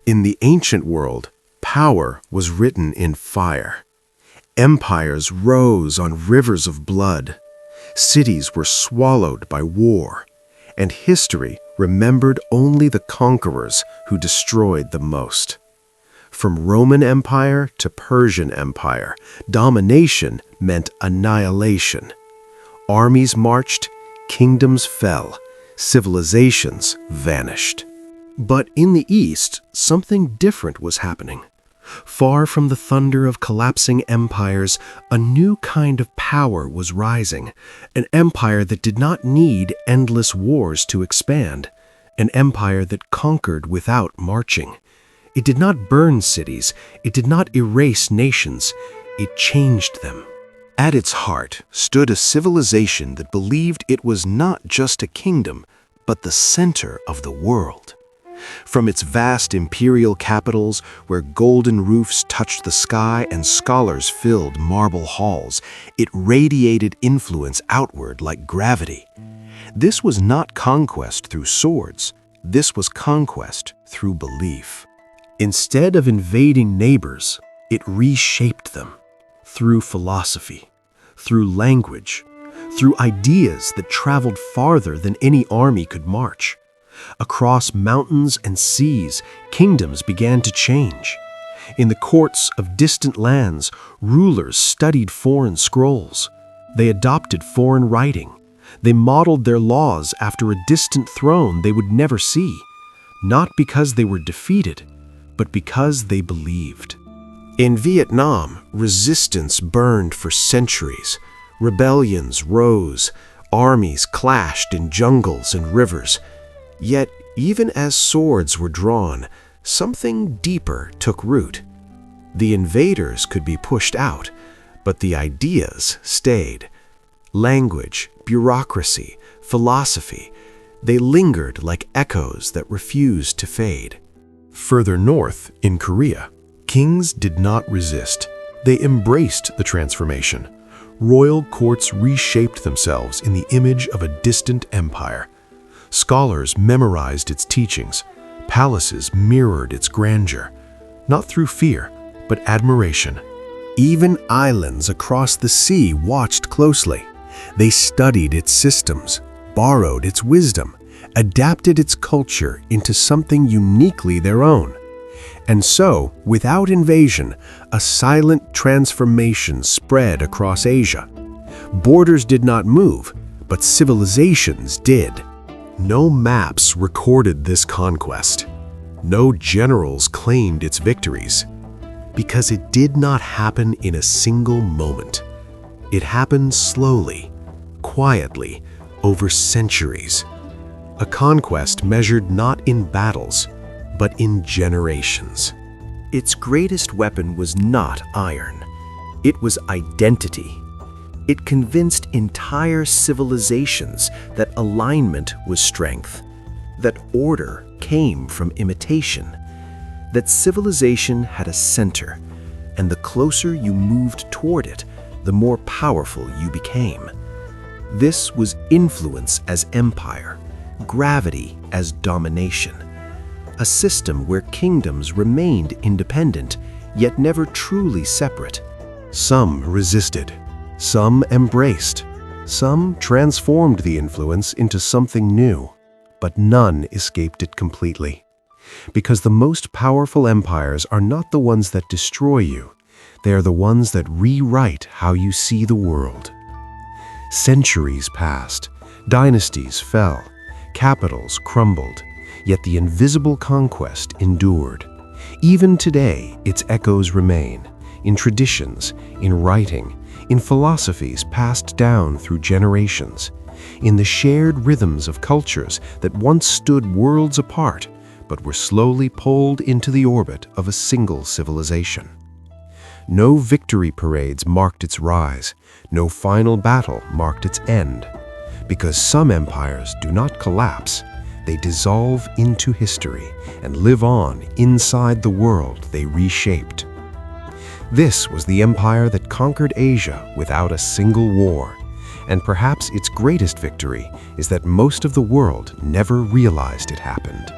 In the ancient world, power was written in fire. Empires rose on rivers of blood. Cities were swallowed by war, and history remembered only the conquerors who destroyed the most. From Roman Empire to Persian Empire, domination meant annihilation. Armies marched, kingdoms fell, civilizations vanished. But in the East, something different was happening. Far from the thunder of collapsing empires, a new kind of power was rising, an empire that did not need endless wars to expand, an empire that conquered without marching. It did not burn cities, it did not erase nations, it changed them. At its heart stood a civilization that believed it was not just a kingdom, but the center of the world. From its vast imperial capitals, where golden roofs touched the sky and scholars filled marble halls, it radiated influence outward like gravity. This was not conquest through swords, this was conquest through belief. Instead of invading neighbors, it reshaped them through philosophy, through language, through ideas that traveled farther than any army could march. Across mountains and seas, kingdoms began to change. In the courts of distant lands, rulers studied foreign scrolls. They adopted foreign writing. They modeled their laws after a distant throne they would never see, not because they were defeated, but because they believed. In Vietnam, resistance burned for centuries. Rebellions rose, armies clashed in jungles and rivers. Yet, even as swords were drawn, something deeper took root. The invaders could be pushed out, but the ideas stayed. Language, bureaucracy, philosophy, they lingered like echoes that refused to fade. Further north, in Korea, kings did not resist. They embraced the transformation. Royal courts reshaped themselves in the image of a distant empire. Scholars memorized its teachings. Palaces mirrored its grandeur, not through fear, but admiration. Even islands across the sea watched closely. They studied its systems, borrowed its wisdom, adapted its culture into something uniquely their own. And so, without invasion, a silent transformation spread across Asia. Borders did not move, but civilizations did. No maps recorded this conquest. No generals claimed its victories, because it did not happen in a single moment. It happened slowly, quietly, over centuries. A conquest measured not in battles, but in generations. Its greatest weapon was not iron. It was identity. It convinced entire civilizations that alignment was strength, that order came from imitation, that civilization had a center, and the closer you moved toward it, the more powerful you became. This was influence as empire, gravity as domination, a system where kingdoms remained independent, yet never truly separate. Some resisted. Some embraced, some transformed the influence into something new, but none escaped it completely. Because the most powerful empires are not the ones that destroy you, they are the ones that rewrite how you see the world. Centuries passed, dynasties fell, capitals crumbled, yet the invisible conquest endured. Even today, its echoes remain, in traditions, in writing, in philosophies passed down through generations, in the shared rhythms of cultures that once stood worlds apart, but were slowly pulled into the orbit of a single civilization. No victory parades marked its rise, no final battle marked its end, because some empires do not collapse, they dissolve into history and live on inside the world they reshaped. This was the empire that conquered Asia without a single war, and perhaps its greatest victory is that most of the world never realized it happened.